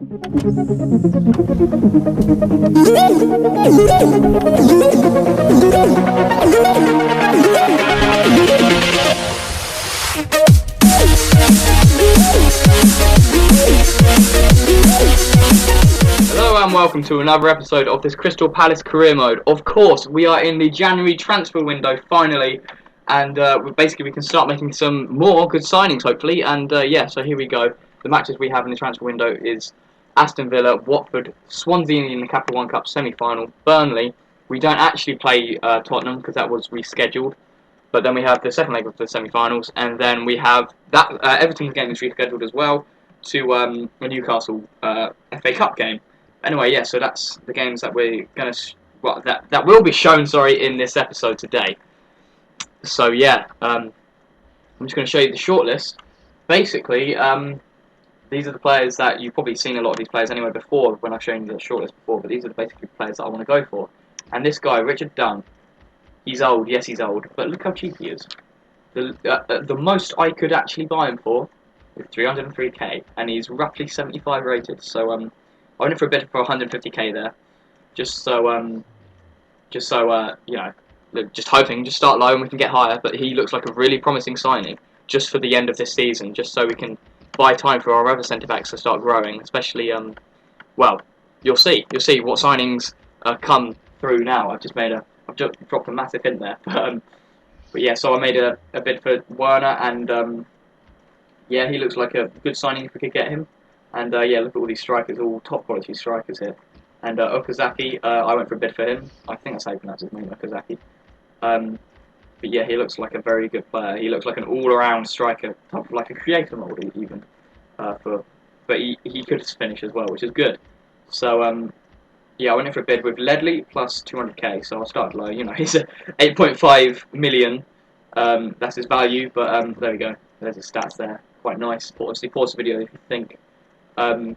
Hello and welcome to another episode of this Crystal Palace career mode. Of course, we are in the January transfer window finally, and we can start making some more good signings hopefully. And so here we go. The matches we have in the transfer window is Aston Villa, Watford, Swansea in the Capital One Cup semi-final, Burnley. We don't actually play Tottenham because that was rescheduled. But then we have the second leg of the semi-finals, and then we have that Everton's game is rescheduled as well to a Newcastle FA Cup game. Anyway, yeah, so that's the games that we're going to... that will be shown, in this episode today. So, yeah, I'm just going to show you the shortlist. Basically, these are the players that you've probably seen a lot of these players anyway before when I've shown you the shortlist before, but these are basically the players that I want to go for. And this guy, Richard Dunn, he's old, yes he's old, but look how cheap he is. The most I could actually buy him for is 303k, and he's roughly 75 rated, so I went in for a bid for 150k there, just hoping, just start low and we can get higher. But he looks like a really promising signing just for the end of this season, just so we can buy time for our other centre backs to start growing. Especially, you'll see what signings come through now. I've just dropped a massive hint there, but yeah. So I made a bid for Werner, and yeah, he looks like a good signing if we could get him. And yeah, look at all these strikers, all top quality strikers here. And Okazaki, I went for a bid for him. I think that's how you pronounce his name, Okazaki. But yeah, he looks like a very good player. He looks like an all-around striker, like a creator mold even. But he could finish as well, which is good. So yeah, I went in for a bid with Ledley plus 200k. So I started low. You know, he's 8.5 million. That's his value. But there we go. There's his stats there. Quite nice. Obviously, pause the video if you think. If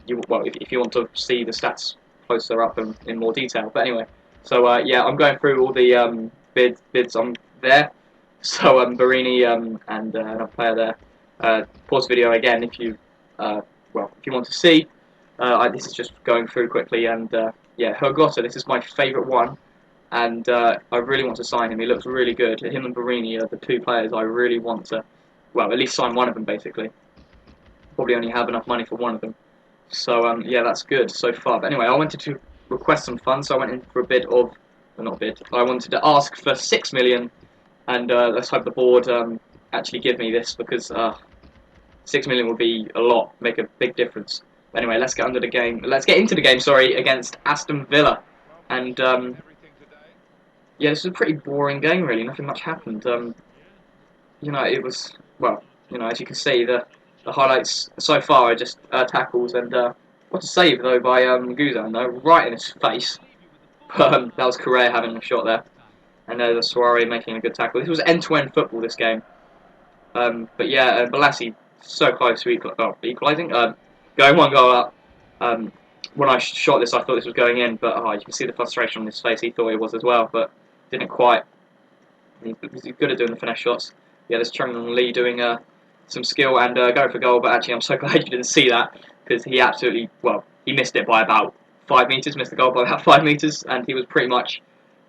you want to see the stats closer up and in more detail. But anyway, so yeah, I'm going through all the bids on there. So Barini and another player there. Pause the video again if you want to see. This is just going through quickly, and yeah, Hergota, this is my favourite one, and I really want to sign him. He looks really good. Him and Barini are the two players I really want to, at least sign one of them basically. Probably only have enough money for one of them. So yeah, that's good so far. But anyway, I wanted to request some funds, so I went in for a bid of, I wanted to ask for 6 million, and let's hope the board actually give me this, because 6 million would be a lot, make a big difference. But anyway, let's get into the game, against Aston Villa. And yeah, this is a pretty boring game really, nothing much happened. It was, as you can see, the highlights so far are just tackles, and what a save though by Guzan though, right in his face. That was Correa having a shot there, and there's Suarez making a good tackle. This was end-to-end football, this game. But yeah, Balassi so close to equalising, going one goal up. When I shot this, I thought this was going in, but you can see the frustration on his face. He thought it was as well, but didn't quite. He's good at doing the finesse shots. Yeah, there's Chung Lee doing some skill and going for goal, but actually I'm so glad you didn't see that, because he absolutely, he missed it by about 5 metres, missed the goal by about 5 metres, and he was pretty much,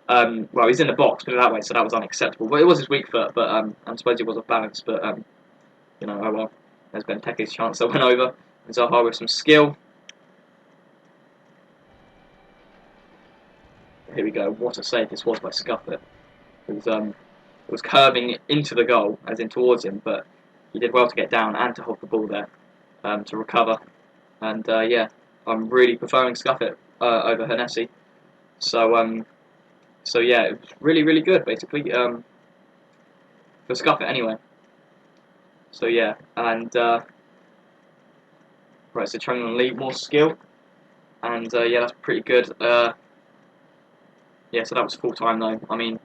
he's in the box, put it that way, so that was unacceptable. But it was his weak foot, but I suppose he was off balance, but, oh well, there's Benteke's chance that went over, and Zaha with some skill. Here we go, what a save this was by Scuffet. It was curving into the goal, as in towards him, but he did well to get down and to hold the ball there, to recover. And yeah, I'm really preferring Scuffet over Hennessy. So yeah, it was really, really good basically, for Scuffet anyway. So yeah, and right, so Chung Lee more skill, and yeah, that's pretty good. Yeah, so that was full time though. I mean,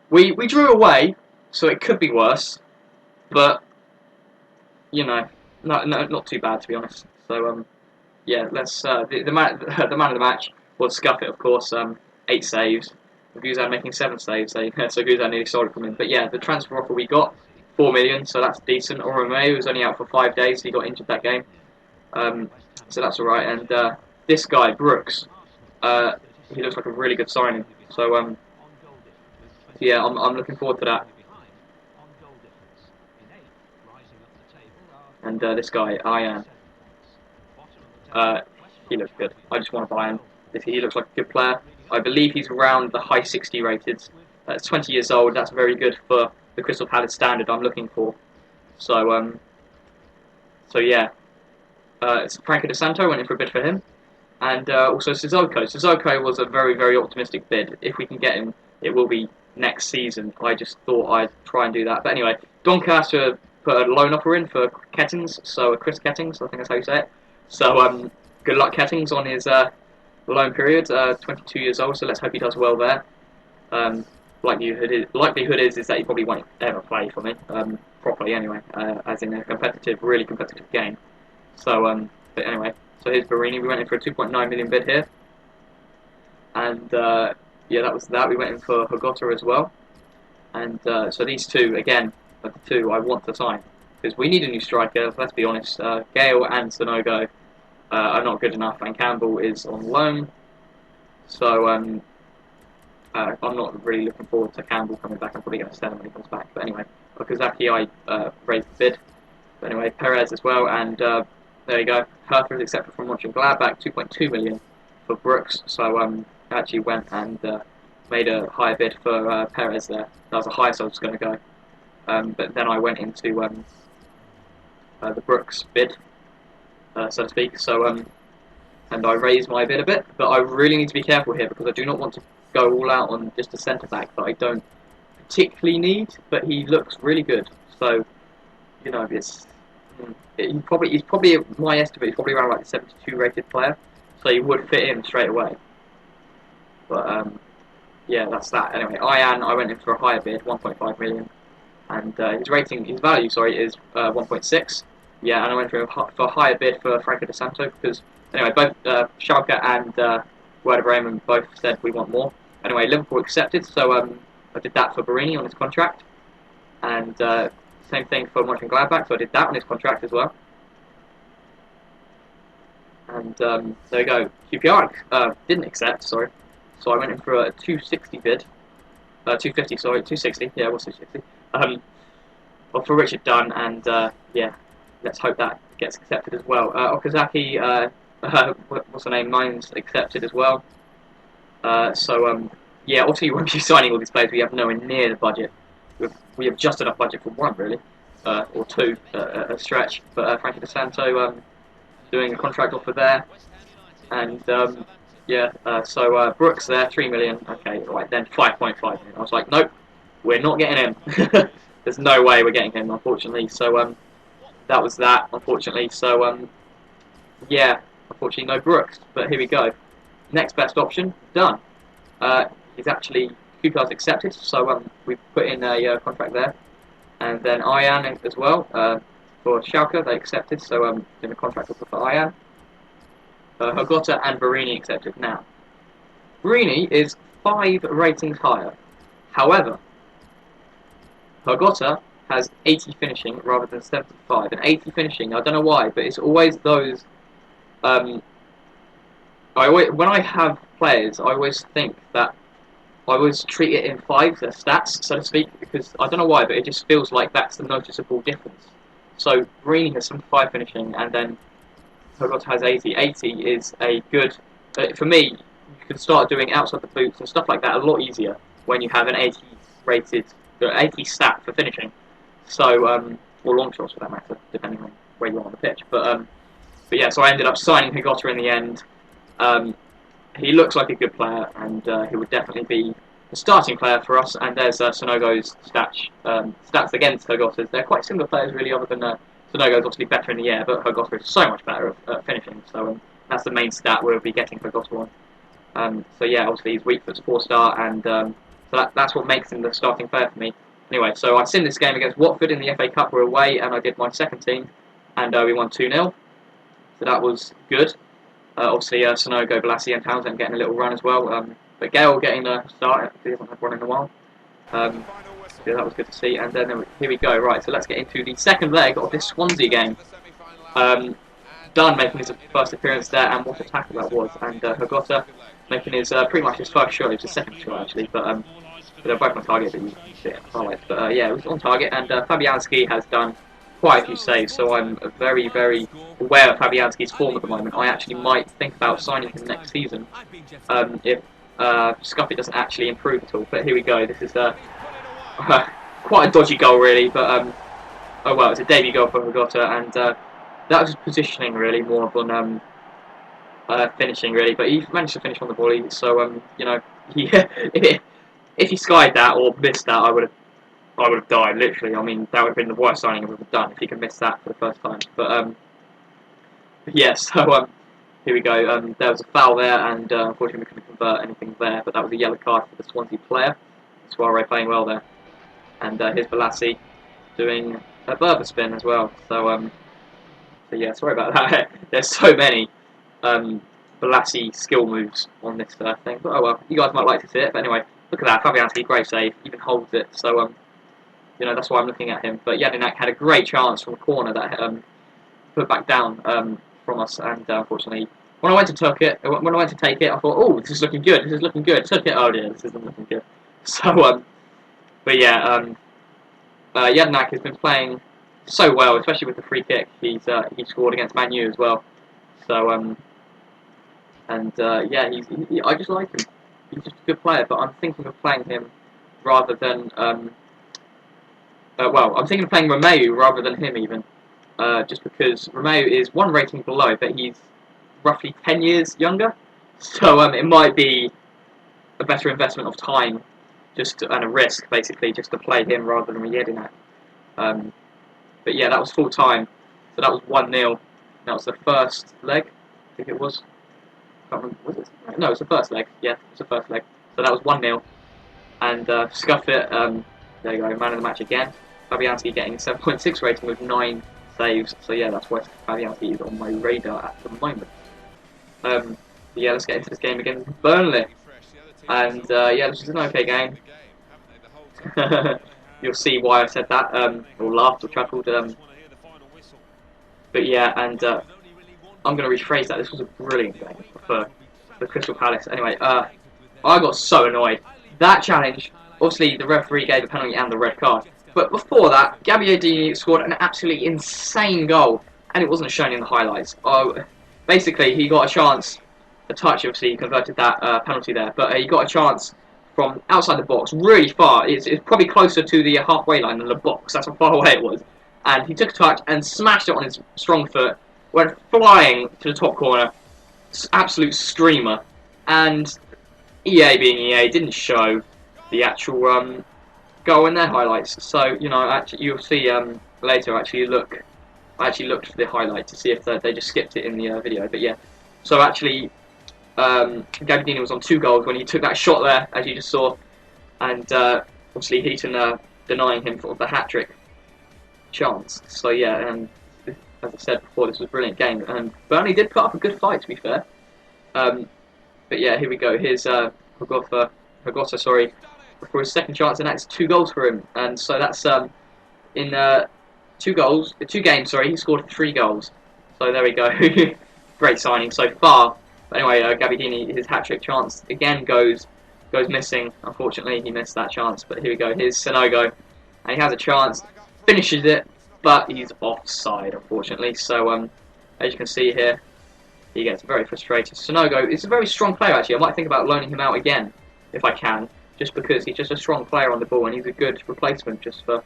we drew away, so it could be worse, but not too bad to be honest. So yeah, let's the man of the match was Scuffet, of course. 8 saves. Guzan making 7 saves, so Guzan nearly sold it from him. But yeah, the transfer offer we got, 4 million, so that's decent. Oromeo was only out for 5 days, he got injured that game. So that's alright. And this guy, Brooks, he looks like a really good signing. So, yeah, I'm looking forward to that. And this guy, Ian, uh, he looks good. I just want to buy him. He looks like a good player. I believe he's around the high 60 rated. 20 years old. That's very good for the Crystal Palace standard I'm looking for. So, so yeah, it's Franco De Santo went in for a bid for him, and also Sissoko. Sissoko was a very, very optimistic bid. If we can get him, it will be next season. I just thought I'd try and do that. But anyway, Doncaster put a loan offer in for Kettings, so Chris Kettings, I think that's how you say it. So good luck Kettings on his loan period. 22 years old, so let's hope he does well there. Likelihood is that he probably won't ever play for me properly anyway, as in a competitive, really competitive game. So but anyway, so here's Barini. We went in for a 2.9 million bid here, and yeah, that was that. We went in for Hagota as well, and so these two again are the two I want to sign because we need a new striker. Let's be honest, Gale and Sonogo are not good enough, and Campbell is on loan, so I'm not really looking forward to Campbell coming back. I'm probably going to sell him when he comes back. But anyway, Okazaki I raised the bid. But anyway, Perez as well, and there you go. Hertha is accepted from Mönchengladbach, 2.2 million for Brooks. So I actually went and made a higher bid for Perez there. That was the highest I was going to go. But then I went into the Brooks bid, so to speak. So and I raised my bid a bit, but I really need to be careful here because I do not want to go all out on just a centre back that I don't particularly need, but he looks really good. So you know, he's probably my estimate. He's probably around like a 72 rated player, so he would fit in straight away. But yeah, that's that. Anyway, Ian, I went in for a higher bid, 1.5 million, and his value, sorry, is 1.6. Yeah, and I went for a higher bid for Franco De Santo because anyway, both Schalke and Werder Bremen both said we want more. Anyway, Liverpool accepted, so I did that for Barini on his contract, and same thing for Mönchengladbach, so I did that on his contract as well. And there you go. QPR didn't accept, sorry. So I went in for a 260 bid. 250, sorry, 260. Yeah, it was 260. Well, for Richard Dunn, and yeah, let's hope that gets accepted as well. Okazaki, what's the name? Mine's accepted as well. So yeah, obviously we won't be signing all these players. We have nowhere near the budget. We have just enough budget for one, really, or two, a stretch. But Frankie De Santo doing a contract offer there, and yeah, so Brooks there, 3 million. Okay, right then 5.5 million. I was like, nope, we're not getting him. There's no way we're getting him, unfortunately. So that was that, unfortunately. So yeah, unfortunately no Brooks. But here we go. Next best option, done. He's actually QPR's accepted, so we put in a contract there, and then Ian as well for Schalke they accepted, so in a contract offer for Ian. Hagota and Barini accepted. Now, Barini is 5 ratings higher. However, Hagota has 80 finishing rather than 75, and 80 finishing. I don't know why, but it's always those. When I have players, I always think that I always treat it in 5, the stats, so to speak, because I don't know why, but it just feels like that's the noticeable difference. So Barini has 75 finishing, and then Hagota has 80. 80 is a good, for me, you can start doing outside the boots and stuff like that a lot easier when you have an 80 rated, 80 stat for finishing. So, or long shots for that matter, depending on where you are on the pitch. But yeah, so I ended up signing Hagota in the end. He looks like a good player, and he would definitely be the starting player for us. And there's Sonogo's stats against Hagota's. They're quite similar players, really, other than Sonogo's obviously better in the air, but Hagota is so much better at finishing. So that's the main stat we'll be getting Hagota on. So yeah, obviously he's weak, but 4-star, and so that's what makes him the starting player for me. Anyway, so I seen this game against Watford in the FA Cup. We're away, and I did my second team, and we won 2-0. So that was good. Obviously, Sonogo, Balassi, and Townsend getting a little run as well. But Gale getting the start because he hasn't had one in a while. So that was good to see. And then here we go. Right, so let's get into the second leg of this Swansea game. Dunn making his first appearance there, and what a tackle that was. And Hagota making his pretty much his first shot. It was his second shot actually, but they're both on target. But you see it highlights. But yeah, it was on target, and Fabianski has done quite a few saves. So I'm very, very aware of Fabianski's form at the moment. I actually might think about signing him next season if Scuffy doesn't actually improve at all. But here we go. This is quite a dodgy goal, really. But oh well, it's a debut goal for Hagota, and that was just positioning really more than finishing really. But he managed to finish on the volley, so you know, he, if he skied that or missed that, I would have died literally. I mean, that would have been the worst signing I've ever done if he could miss that for the first time. But yeah, so here we go. There was a foul there, and unfortunately we couldn't convert anything there. But that was a yellow card for the Swansea player. Suarez playing well there, and here's Balassi doing a Berber spin as well. So yeah, sorry about that. There's so many Balassi skill moves on this thing. But oh well, you guys might like to see it. But anyway, look at that. Fabianski, great save. Even holds it. So you know, that's why I'm looking at him. But Jedinak had a great chance from the corner that put back down from us, and unfortunately, when I went to take it, I thought, oh, this is looking good. This is looking good. Took it. Oh dear, this isn't looking good. So but yeah, Jedinak has been playing so well, especially with the free kick. He scored against Man U as well. So and yeah, I just like him. He's just a good player. But I'm thinking of playing him rather than well, I'm thinking of playing Romeu rather than him even. Just because Romeu is one rating below, but he's roughly 10 years younger. So it might be a better investment of time, and a risk basically, just to play him rather than Jedinak. But yeah, that was full time. So that was 1-0. That was the first leg, I think it was. I can't remember, was it? No, it was the first leg. Yeah, it was the first leg. So that was 1-0. And Scuff it. There you go, man of the match again. Fabianski getting a 7.6 rating with 9 saves. So yeah, that's why Fabianski is on my radar at the moment. Yeah, let's get into this game against Burnley. And yeah, this is an okay game. You'll see why I said that, or laughed or chuckled. But yeah, and I'm going to rephrase that. This was a brilliant game for Crystal Palace. Anyway, I got so annoyed. That challenge, obviously the referee gave a penalty and the red card. But before that, Gabbiadini scored an absolutely insane goal, and it wasn't shown in the highlights. Basically, he got a chance, a touch, obviously he converted that penalty there, but he got a chance from outside the box, really far. It's probably closer to the halfway line than the box. That's how far away it was. And he took a touch and smashed it on his strong foot, went flying to the top corner. Absolute streamer. And EA being EA didn't show the actual goal in their highlights. So, you know, actually you'll see later. I actually looked for the highlight to see if they just skipped it in the video. But yeah, so actually Gabbiadini was on 2 goals when he took that shot there, as you just saw, and obviously Heaton denying him sort of the hat-trick chance. So yeah, and as I said before, this was a brilliant game, and Burnley did put up a good fight, to be fair. But yeah, here we go. Here's Hagota, sorry, for his second chance, and that's 2 goals for him. And so that's in 2 games. Sorry, he scored 3 goals. So there we go. Great signing so far. But anyway, Gabbiadini, his hat-trick chance again goes missing. Unfortunately, he missed that chance. But here we go. Here's Sanogo, and he has a chance, finishes it, but he's offside, unfortunately. So as you can see here, he gets very frustrated. Sanogo is a very strong player, actually. I might think about loaning him out again if I can, just because he's just a strong player on the ball, and he's a good replacement just for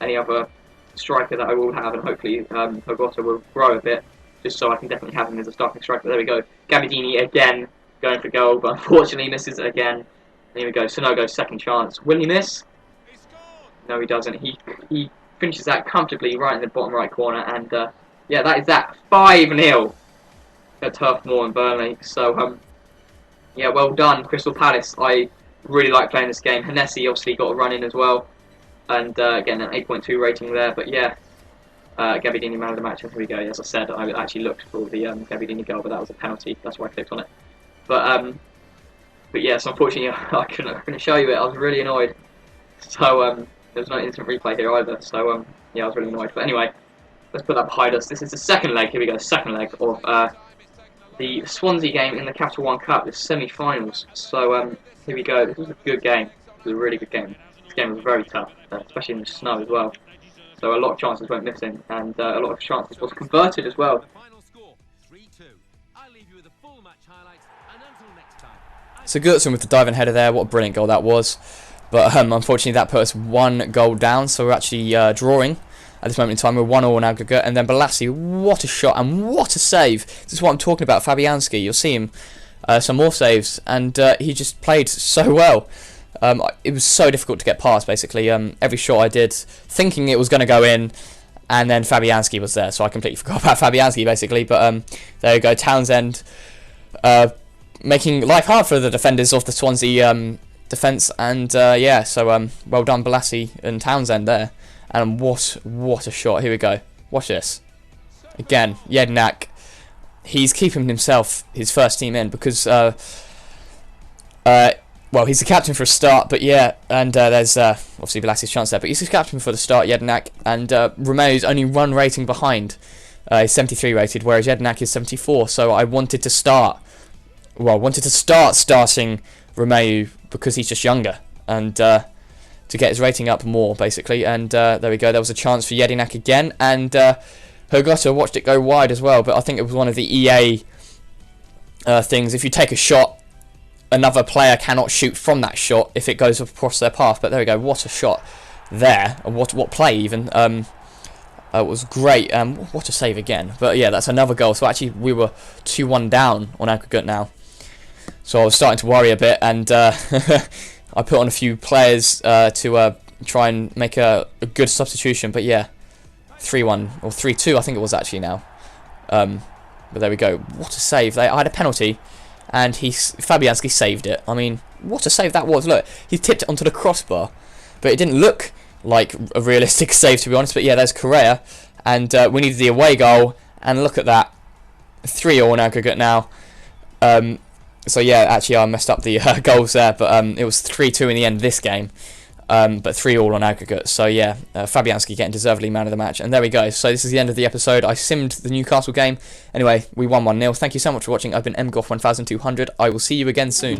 any other striker that I will have, and hopefully Hagota will grow a bit, just so I can definitely have him as a starting striker. There we go. Gabbiadini again going for goal, but unfortunately misses it again. And here we go. Sanogo's second chance. Will he miss? No, he doesn't. He finishes that comfortably right in the bottom right corner, and yeah, that is that. 5-0 at Turf Moor in Burnley. So yeah, well done, Crystal Palace. I really like playing this game. Hennessy obviously got a run in as well, and again an 8.2 rating there. But yeah, Gabbiadini man of the match. And here we go. As I said, I actually looked for the Gabbiadini goal, but that was a penalty. That's why I clicked on it. But yes, unfortunately I couldn't show you it. I was really annoyed. So there was no instant replay here either. So yeah, I was really annoyed. But anyway, let's put that behind us. This is the second leg. Here we go. Second leg of the Swansea game in the Capital One Cup, the semi-finals. So here we go. This was a good game. It was a really good game. This game was very tough, especially in the snow as well. So a lot of chances went missing, and a lot of chances was converted as well. So Gertson with the diving header there. What a brilliant goal that was. But unfortunately that put us 1 goal down, so we're actually drawing at this moment in time. We're 1-1 in aggregate. And then Balassi, what a shot and what a save. This is what I'm talking about, Fabianski. You'll see him some more saves, and he just played so well. It was so difficult to get past, basically. Every shot I did, thinking it was going to go in, and then Fabianski was there, so I completely forgot about Fabianski, basically. But there you go, Townsend making life hard for the defenders of the Swansea defence, and yeah, so well done Balassi and Townsend there. And what a shot. Here we go. Watch this. Again, Jedinak. He's keeping himself his first team in because well, he's the captain for a start, but yeah, and there's obviously Balassi's chance there, but he's the captain for the start, Jedinak, and Romeo's only 1 rating behind. He's 73 rated, whereas Jedinak is 74, so I wanted to start starting Romeo because he's just younger, and to get his rating up more, basically. And there we go. There was a chance for Jedinak again, and Hurgotta watched it go wide as well. But I think it was one of the EA things. If you take a shot, another player cannot shoot from that shot if it goes across their path. But there we go. What a shot there! What play even? It was great. What a save again. But yeah, that's another goal. So actually, we were 2-1 down on aggregate now. So I was starting to worry a bit, and I put on a few players to try and make a good substitution. But yeah, 3-1 or 3-2 I think it was actually now. But there we go. What a save. I had a penalty, and Fabianski saved it. I mean, what a save that was. Look, he tipped it onto the crossbar, but it didn't look like a realistic save, to be honest. But yeah, there's Correa, and we needed the away goal, and look at that. 3-all in aggregate now. So yeah, actually I messed up the goals there, but it was 3-2 in the end this game, but 3-all on aggregate. So yeah, Fabianski getting deservedly man of the match, and there we go. So this is the end of the episode. I simmed the Newcastle game. Anyway, we won 1-0. Thank you so much for watching. I've been mgoff1200. I will see you again soon.